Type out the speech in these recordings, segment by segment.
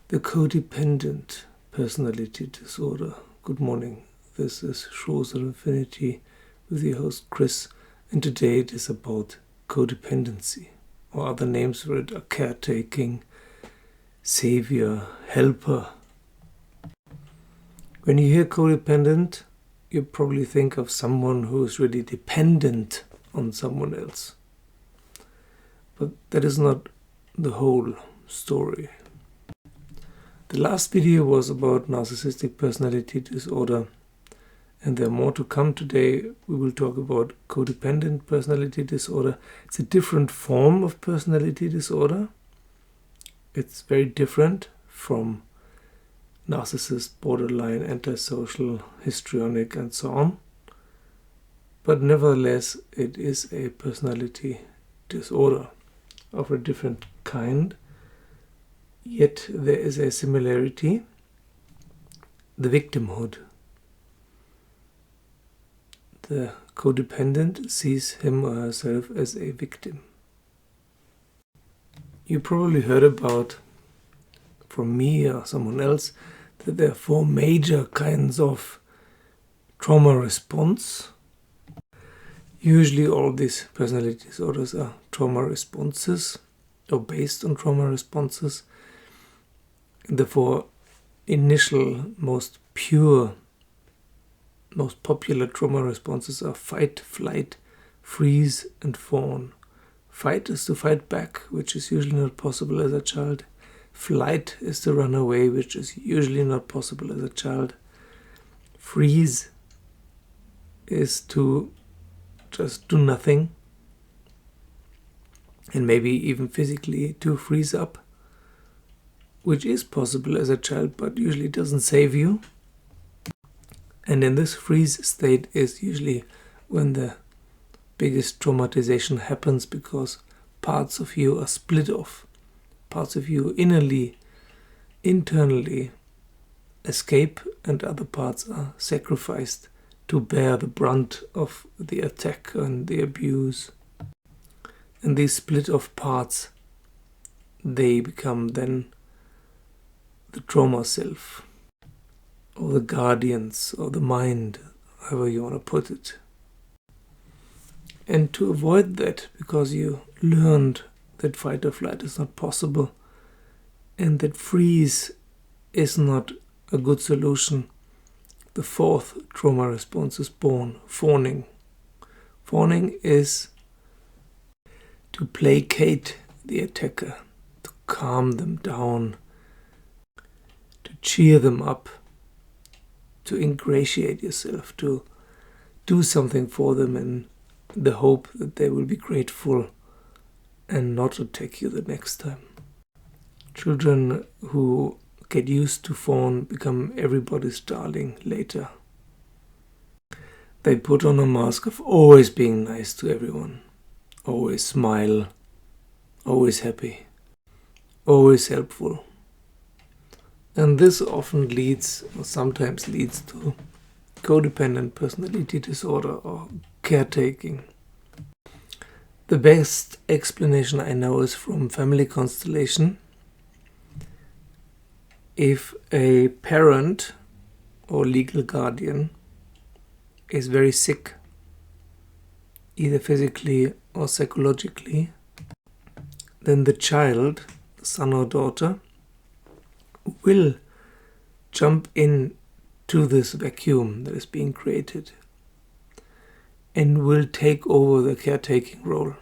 The Codependent Personality Disorder. Good morning, this is Shores of Infinity with your host Chris, and today it is about codependency, or other names for it are caretaking, saviour, helper. When you hear codependent, you probably think of someone who is really dependent on someone else. But that is not the whole story. The last video was about narcissistic personality disorder, and there are more to come. Today we will talk about codependent personality disorder. It's a different form of personality disorder. It's very different from narcissist, borderline, antisocial, histrionic, and so on. But nevertheless, it is a personality disorder of a different kind. Yet there is a similarity, the victimhood. The codependent sees him or herself as a victim. You probably heard about, from me or someone else, that there are 4 major kinds of trauma response. Usually all these personality disorders are trauma responses or based on trauma responses. The 4 initial, most pure, most popular trauma responses are fight, flight, freeze, and fawn. Fight is to fight back, which is usually not possible as a child. Flight is to run away, which is usually not possible as a child. Freeze is to just do nothing, and maybe even physically to freeze up, which is possible as a child, but usually doesn't save you. And in this freeze state is usually when the biggest traumatization happens, because parts of you are split off. Parts of you internally escape, and other parts are sacrificed to bear the brunt of the attack and the abuse. And these split off parts, they become then the trauma self, or the guardians, or the mind, however you want to put it. And to avoid that, because you learned that fight or flight is not possible, and that freeze is not a good solution, the 4th trauma response is born, fawning. Fawning is to placate the attacker, to calm them down, to cheer them up, to ingratiate yourself, to do something for them in the hope that they will be grateful and not attack you the next time. Children who get used to fawn become everybody's darling later. They put on a mask of always being nice to everyone, always smile, always happy, always helpful. And this often leads, or sometimes leads, to codependent personality disorder or caretaking. The best explanation I know is from family constellation. If a parent or legal guardian is very sick, either physically or psychologically, then the child, the son or daughter, will jump in to this vacuum that is being created and will take over the caretaking role.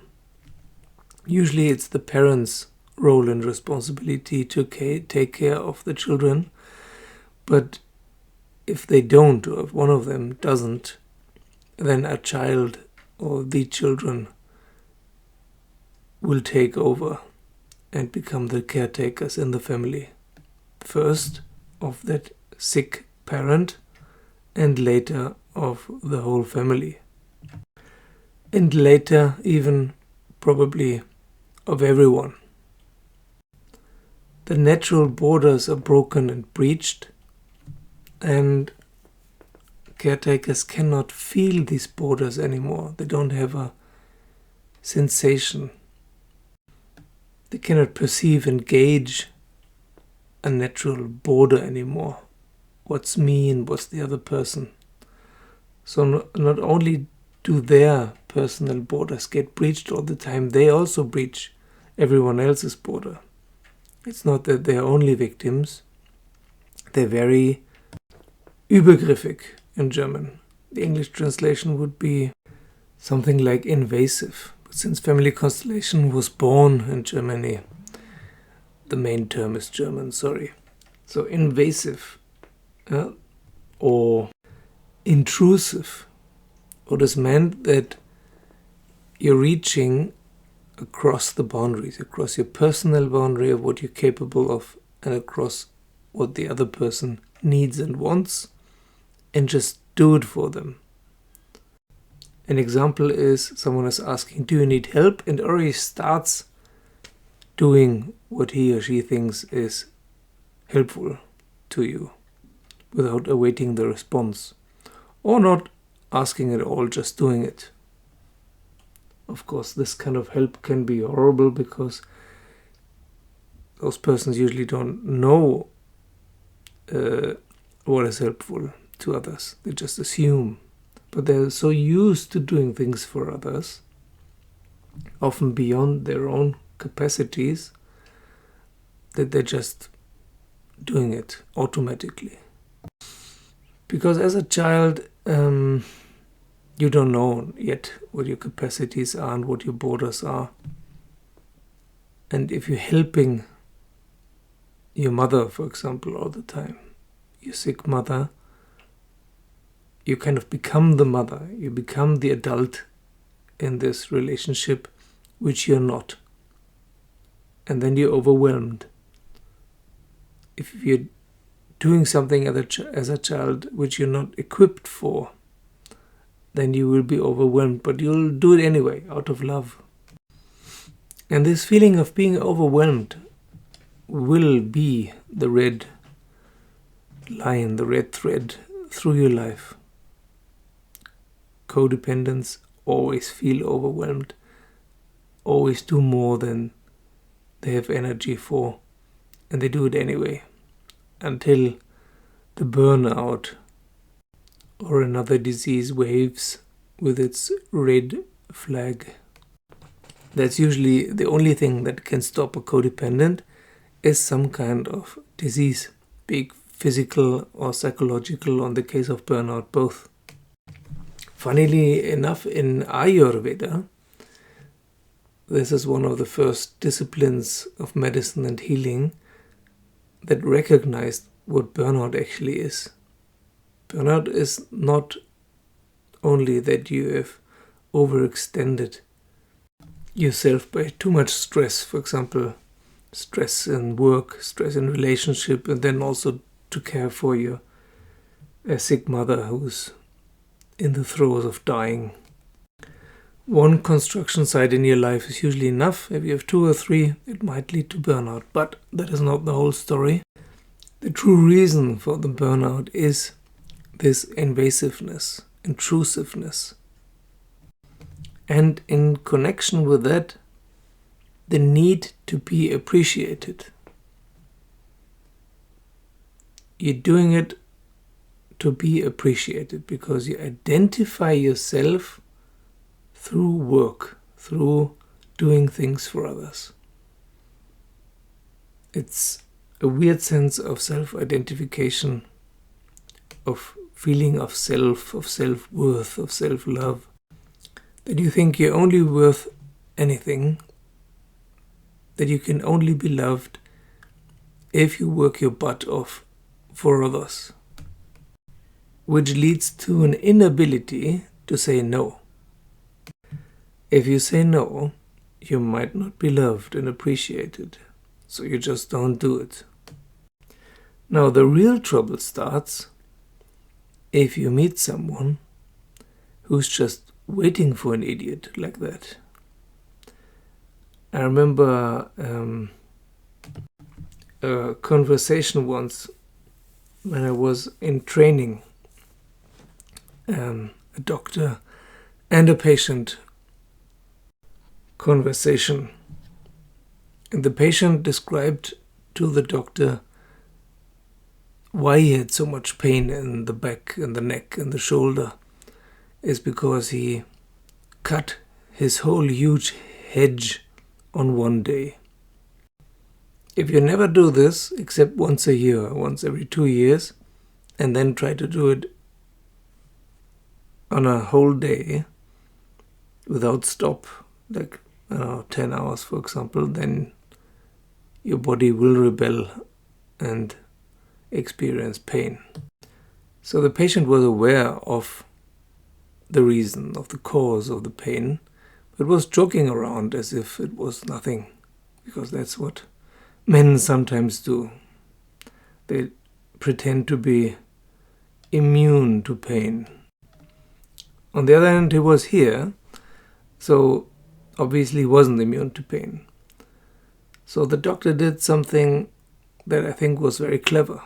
Usually it's the parents' role and responsibility to take care of the children, but if they don't, or if one of them doesn't, then a child or the children will take over and become the caretakers in the family. First of that sick parent, and later of the whole family. And later even probably of everyone. The natural borders are broken and breached, and caretakers cannot feel these borders anymore. They don't have a sensation. They cannot perceive and gauge a natural border anymore. What's me and what's the other person? So not only do their personal borders get breached all the time, they also breach everyone else's border. It's not that they're only victims. They're very übergriffig in German. The English translation would be something like invasive. But since family constellation was born in Germany, the main term is German, sorry. So invasive or intrusive. What is meant that you're reaching across the boundaries, across your personal boundary of what you're capable of and across what the other person needs and wants, and just do it for them. An example is someone is asking, do you need help? And already starts doing what he or she thinks is helpful to you without awaiting the response, or not asking at all, just doing it. Of course, this kind of help can be horrible because those persons usually don't know what is helpful to others. They just assume. But they're so used to doing things for others, often beyond their own capacities, that they're just doing it automatically. Because as a child, you don't know yet what your capacities are and what your borders are. And if you're helping your mother, for example, all the time, your sick mother, you kind of become the mother. You become the adult in this relationship, which you're not. And then you're overwhelmed. If you're doing something as a child which you're not equipped for, then you will be overwhelmed, but you'll do it anyway, out of love. And this feeling of being overwhelmed will be the red line, the red thread through your life. Codependents always feel overwhelmed, always do more than they have energy for, and they do it anyway, until the burnout or another disease waves with its red flag. That's usually the only thing that can stop a codependent, is some kind of disease, be it physical or psychological, on the case of burnout, both. Funnily enough, in Ayurveda, this is one of the first disciplines of medicine and healing that recognized what burnout actually is. Burnout is not only that you have overextended yourself by too much stress, for example, stress in work, stress in relationship, and then also to care for your sick mother who's in the throes of dying. One construction site in your life is usually enough. If you have 2 or 3, it might lead to burnout, but that is not the whole story. The true reason for the burnout is this invasiveness, intrusiveness. And in connection with that, the need to be appreciated. You're doing it to be appreciated because you identify yourself through work, through doing things for others. It's a weird sense of self-identification, of feeling of self, of self-worth, of self-love, that you think you're only worth anything, that you can only be loved if you work your butt off for others, which leads to an inability to say no. If you say no, you might not be loved and appreciated, so you just don't do it. Now, the real trouble starts if you meet someone who's just waiting for an idiot like that. I remember a conversation once when I was in training, a doctor and a patient conversation. And the patient described to the doctor why he had so much pain in the back and the neck and the shoulder is because he cut his whole huge hedge on one day. If you never do this except once a year, once every 2 years, and then try to do it on a whole day without stop, like 10 hours for example, then your body will rebel and experience pain. So the patient was aware of the reason, of the cause of the pain, but was joking around as if it was nothing, because that's what men sometimes do. They pretend to be immune to pain. On the other hand, he was here, so obviously he wasn't immune to pain. So the doctor did something that I think was very clever.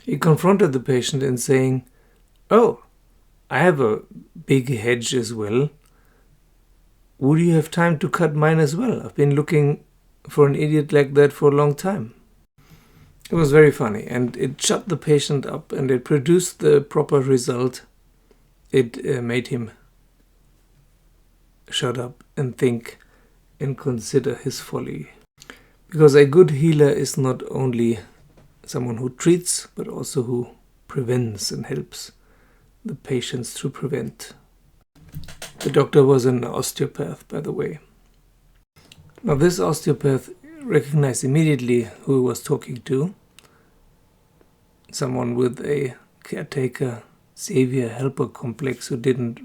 He confronted the patient in saying, "Oh, I have a big hedge as well. Would you have time to cut mine as well? I've been looking for an idiot like that for a long time." It was very funny, and it shut the patient up, and it produced the proper result. It made him shut up and think and consider his folly. Because a good healer is not only someone who treats, but also who prevents and helps the patients to prevent. The doctor was an osteopath, by the way. Now this osteopath recognized immediately who he was talking to. Someone with a caretaker, saviour, helper complex who didn't.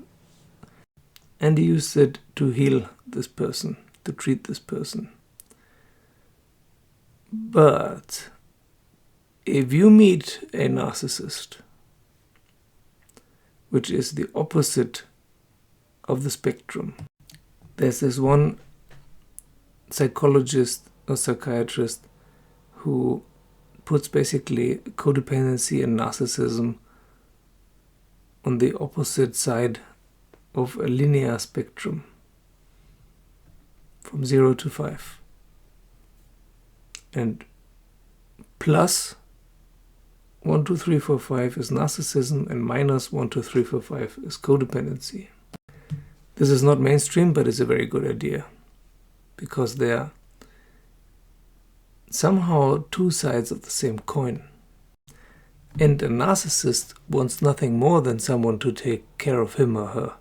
And he used it to heal this person, to treat this person. But if you meet a narcissist, which is the opposite of the spectrum, there's this one psychologist or psychiatrist who puts basically codependency and narcissism on the opposite side of a linear spectrum from 0 to 5. And plus 1, 2, 3, 4, 5 is narcissism, and minus 1, 2, 3, 4, 5 is codependency. This is not mainstream, but it's a very good idea, because they are somehow two sides of the same coin. And a narcissist wants nothing more than someone to take care of him or her.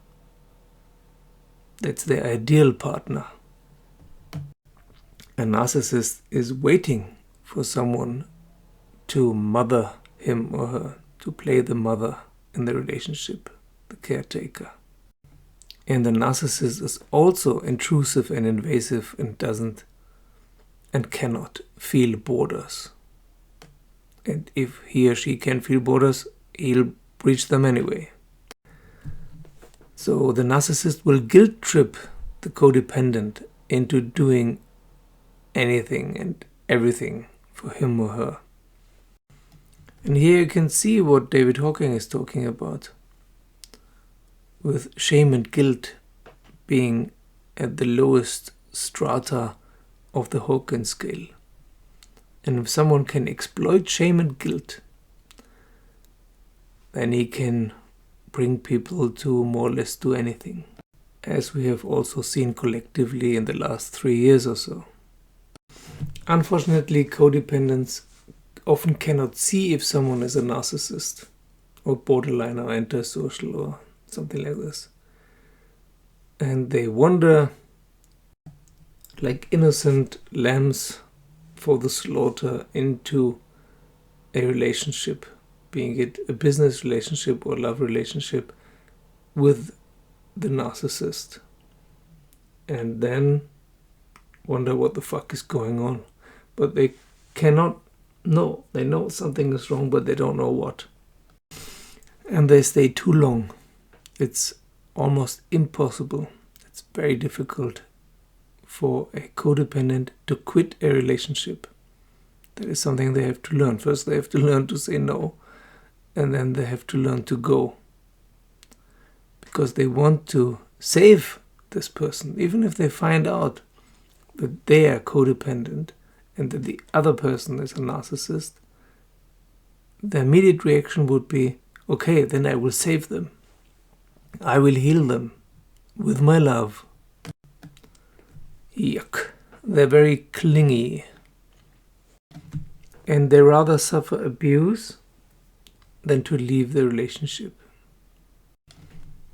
That's their ideal partner. A narcissist is waiting for someone to mother him or her, to play the mother in the relationship, the caretaker. And the narcissist is also intrusive and invasive and doesn't and cannot feel borders. And if he or she can feel borders, he'll breach them anyway. So the narcissist will guilt trip the codependent into doing anything and everything for him or her. And here you can see what David Hawking is talking about, with shame and guilt being at the lowest strata of the Hawking scale. And if someone can exploit shame and guilt, then he can bring people to more or less do anything, as we have also seen collectively in the last 3 years or so. Unfortunately, codependents often cannot see if someone is a narcissist or borderline or antisocial or something like this. And they wander like innocent lambs for the slaughter into a relationship, being it a business relationship or love relationship, with the narcissist. And then wonder what the fuck is going on. But they cannot know. They know something is wrong, but they don't know what. And they stay too long. It's almost impossible. It's very difficult for a codependent to quit a relationship. That is something they have to learn. First they have to learn to say no, and then they have to learn to go. Because they want to save this person, even if they find out that they are codependent and that the other person is a narcissist, the immediate reaction would be, okay, then I will save them. I will heal them with my love. Yuck. They're very clingy. And they rather suffer abuse than to leave the relationship.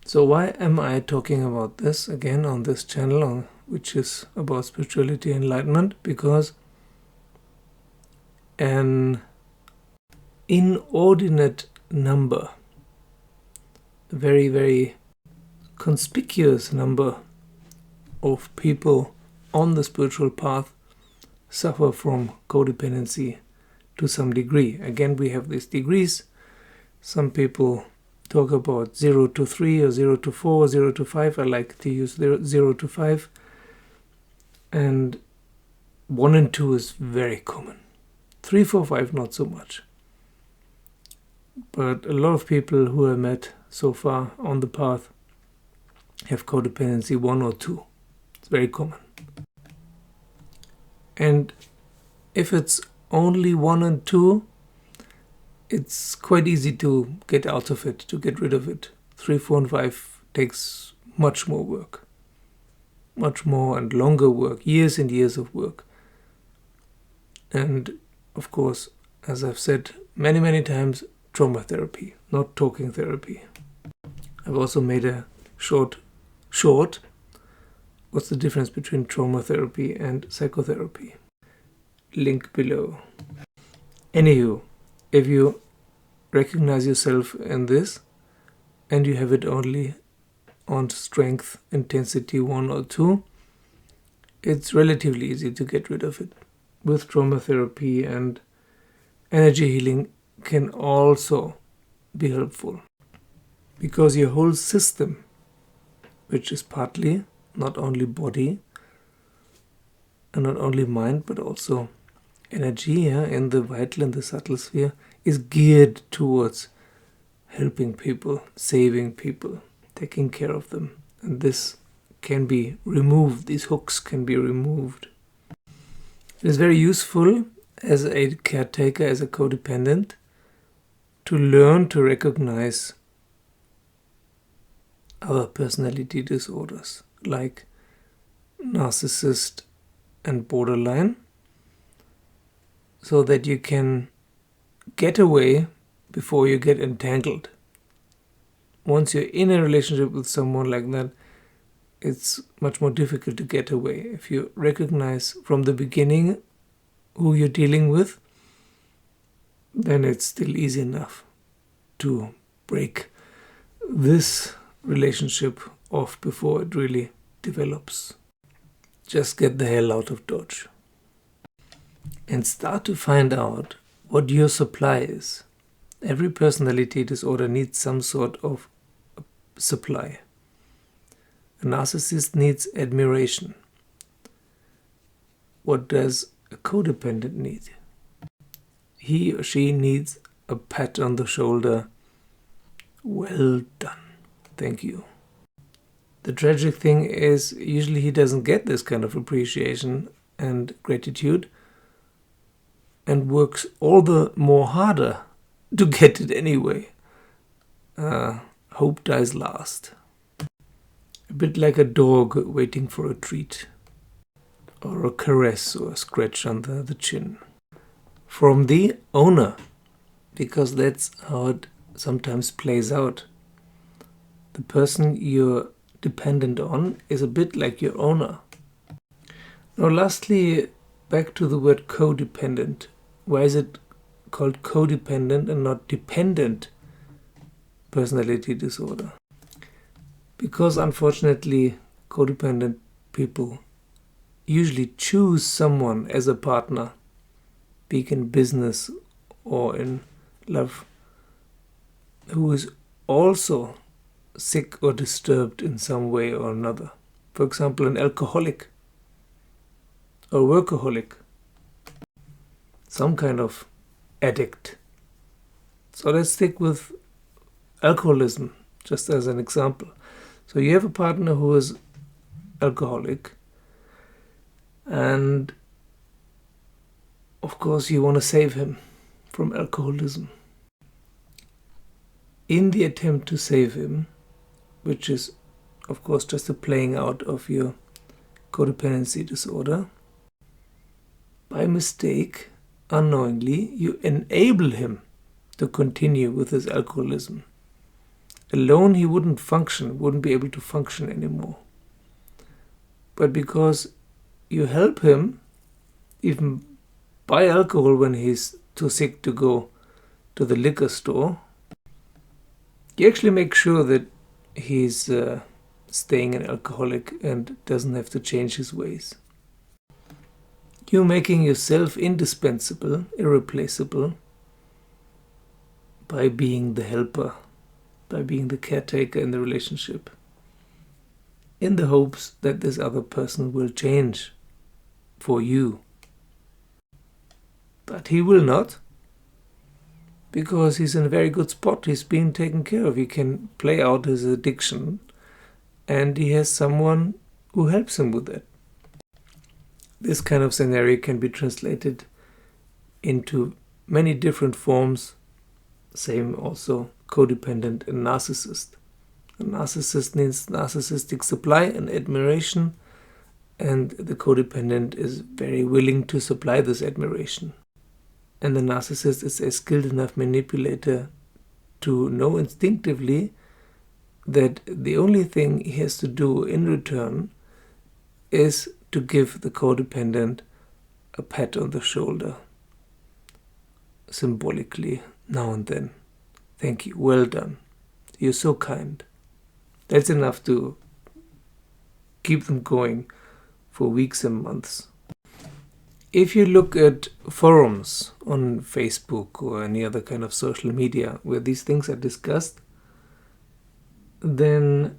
So why am I talking about this again on this channel, which is about spirituality and enlightenment? Because an inordinate number, a very, very conspicuous number of people on the spiritual path suffer from codependency to some degree. Again, we have these degrees. Some people talk about 0 to 3 or 0 to 4 or 0 to 5. I like to use 0 to 5. And 1 and 2 is very common. 3, 4, 5 not so much. But a lot of people who I met so far on the path have codependency 1 or 2. It's very common. And if it's only 1 and 2, it's quite easy to get out of it, to get rid of it. 3, 4, and 5 takes much more work. Much more and longer work, years and years of work. And of course, as I've said many, many times, traumatherapy, not talking therapy. I've also made a short, what's the difference between traumatherapy and psychotherapy? Link below. Anywho, if you recognize yourself in this and you have it only on strength, intensity 1 or 2, it's relatively easy to get rid of it. With traumatherapy and energy healing can also be helpful, because your whole system, which is partly not only body and not only mind but also energy, in the vital and the subtle sphere, is geared towards helping people, saving people, taking care of them. And this can be removed, these hooks can be removed. It is very useful as a caretaker, as a codependent, to learn to recognize other personality disorders like narcissist and borderline, so that you can get away before you get entangled. Once you're in a relationship with someone like that, it's much more difficult to get away. If you recognize from the beginning who you're dealing with, then it's still easy enough to break this relationship off before it really develops. Just get the hell out of Dodge. And start to find out what your supply is. Every personality disorder needs some sort of supply. A narcissist needs admiration. What does a codependent need? He or she needs a pat on the shoulder. Well done. Thank you. The tragic thing is, usually he doesn't get this kind of appreciation and gratitude, and works all the more harder to get it anyway. Hope dies last. A bit like a dog waiting for a treat, or a caress or a scratch under the chin from the owner, because that's how it sometimes plays out. The person you're dependent on is a bit like your owner. Now lastly, back to the word codependent. Why is it called codependent and not dependent personality disorder? Because unfortunately, codependent people usually choose someone as a partner, be it in business or in love, who is also sick or disturbed in some way or another. For example, an alcoholic or workaholic, some kind of addict. So let's stick with alcoholism just as an example. So you have a partner who is alcoholic, and of course you want to save him from alcoholism. in the attempt to save him, which is of course just a playing out of your codependency disorder, by mistake, unknowingly, you enable him to continue with his alcoholism. Alone he wouldn't be able to function anymore. But because you help him, even buy alcohol when he's too sick to go to the liquor store, you actually make sure that he's staying an alcoholic and doesn't have to change his ways. You're making yourself indispensable, irreplaceable, by being the helper, by being the caretaker in the relationship, in the hopes that this other person will change for you. But he will not, because he's in a very good spot. He's being taken care of. He can play out his addiction, and he has someone who helps him with that. This kind of scenario can be translated into many different forms. Same also codependent and narcissist. A narcissist needs narcissistic supply and admiration, and the codependent is very willing to supply this admiration. And the narcissist is a skilled enough manipulator to know instinctively that the only thing he has to do in return is to give the codependent a pat on the shoulder, symbolically, now and then. Thank you, well done. You're so kind. That's enough to keep them going for weeks and months. If you look at forums on Facebook or any other kind of social media where these things are discussed, then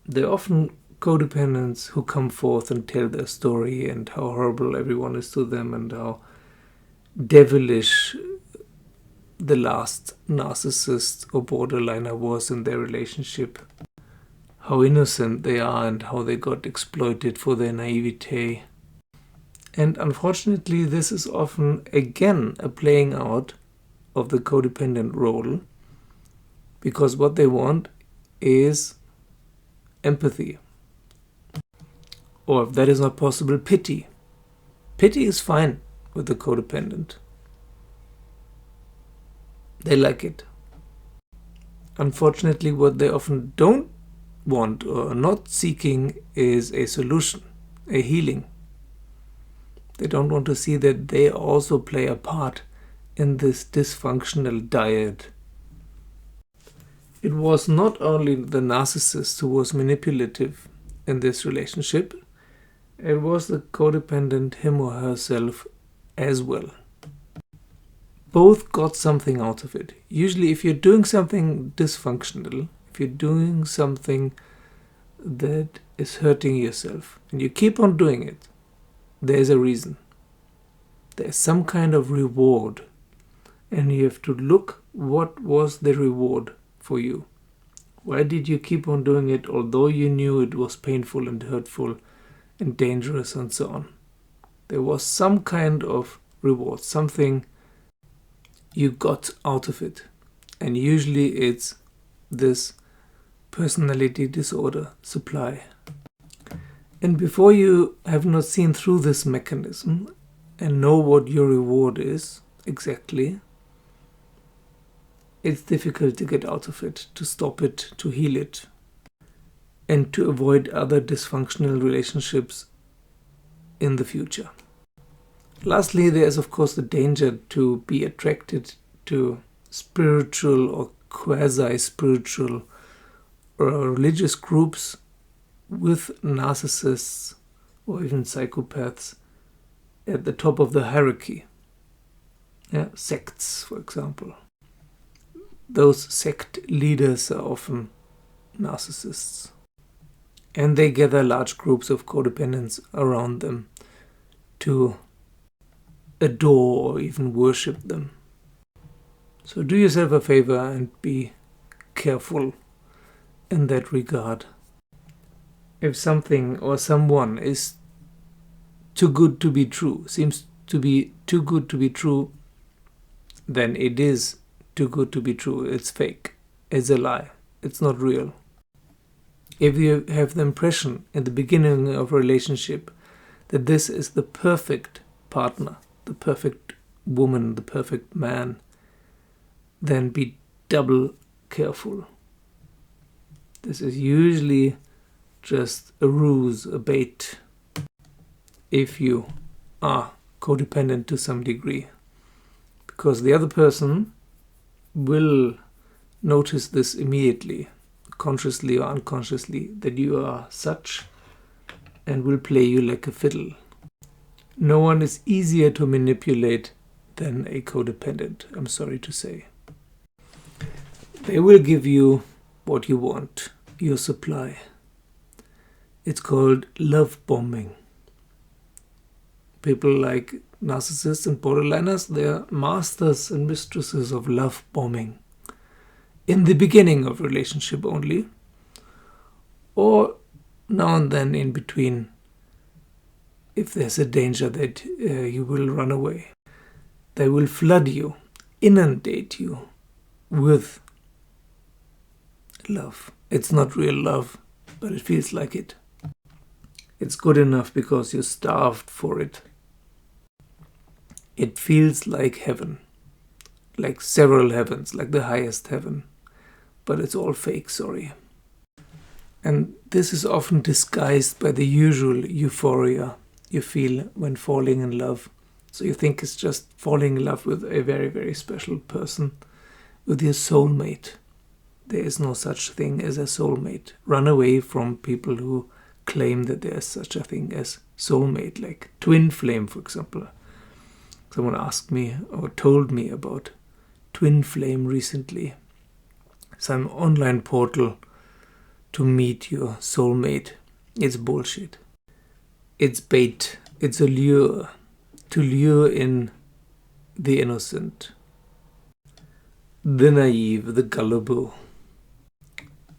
there are often codependents who come forth and tell their story and how horrible everyone is to them and how devilish the last narcissist or borderliner was in their relationship, how innocent they are and how they got exploited for their naivete. And unfortunately, this is often again a playing out of the codependent role, because what they want is empathy. Or if that is not possible, pity. Pity is fine with the codependent. They like it. Unfortunately, what they often don't want or are not seeking is a solution, a healing. They don't want to see that they also play a part in this dysfunctional dyad. It was not only the narcissist who was manipulative in this relationship, it was the codependent, him or herself, as well. Both got something out of it. Usually if you're doing something dysfunctional, if you're doing something that is hurting yourself, and you keep on doing it, there's a reason. There's some kind of reward. And you have to look what was the reward for you. Why did you keep on doing it although you knew it was painful and hurtful and dangerous and so on? There was some kind of reward, something you got out of it. And usually it's this personality disorder supply. And before you have not seen through this mechanism and know what your reward is exactly, it's difficult to get out of it, to stop it, to heal it, and to avoid other dysfunctional relationships in the future. Lastly, there is of course the danger to be attracted to spiritual or quasi-spiritual or religious groups with narcissists or even psychopaths at the top of the hierarchy. Sects, for example. Those sect leaders are often narcissists. And they gather large groups of codependents around them to adore or even worship them. So do yourself a favor and be careful in that regard. If something or someone is too good to be true, seems to be too good to be true, then it is too good to be true. It's fake. It's a lie. It's not real. If you have the impression in the beginning of a relationship that this is the perfect partner, the perfect woman, the perfect man, then be double careful. This is usually just a ruse, a bait, if you are codependent to some degree. Because the other person will notice this immediately, consciously or unconsciously, that you are such, and will play you like a fiddle. No one is easier to manipulate than a codependent, I'm sorry to say. They will give you what you want, your supply. It's called love bombing. People like narcissists and borderliners, they are masters and mistresses of love bombing. In the beginning of relationship only, or now and then in between, if there's a danger that you will run away. They will flood you, inundate you with love. It's not real love, but it feels like it. It's good enough because you're starved for it. It feels like heaven, like several heavens, like the highest heaven. But it's all fake, sorry. And this is often disguised by the usual euphoria you feel when falling in love. So you think it's just falling in love with a very, very special person, with your soulmate. There is no such thing as a soulmate. Run away from people who claim that there is such a thing as soulmate, like twin flame, for example. Someone asked me or told me about twin flame recently. Some online portal to meet your soulmate. It's bullshit. It's bait. It's a lure to lure in the innocent, the naive, the gullible.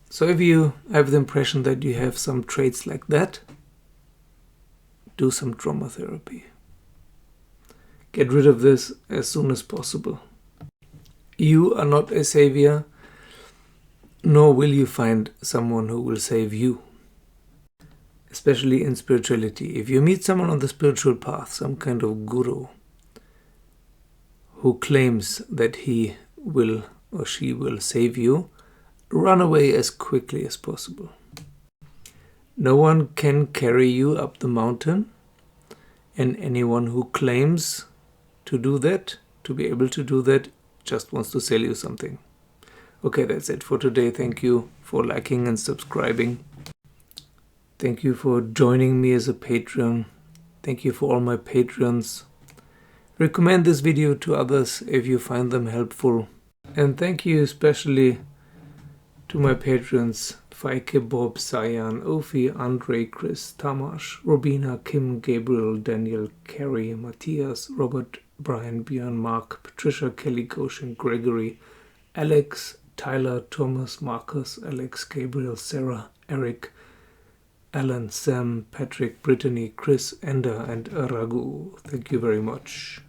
So if you have the impression that you have some traits like that, do some traumatherapy. Get rid of this as soon as possible. You are not a savior, nor will you find someone who will save you. Especially in spirituality. If you meet someone on the spiritual path, some kind of guru, who claims that he will or she will save you, run away as quickly as possible. No one can carry you up the mountain, and anyone who claims to do that, to be able to do that, just wants to sell you something. Okay, that's it for today. Thank you for liking and subscribing. Thank you for joining me as a Patreon. Thank you for all my Patreons. Recommend this video to others if you find them helpful. And thank you especially to my patrons: Feike, Bob, Sayan, Ofi, Andre, Chris, Tamash, Robina, Kim, Gabriel, Daniel, Carrie, Matthias, Robert, Brian, Björn, Mark, Patricia, Kelly, Goshen, Gregory, Alex, Tyler, Thomas, Marcus, Alex, Gabriel, Sarah, Eric, Alan, Sam, Patrick, Brittany, Chris, Ender, and Raghu. Thank you very much.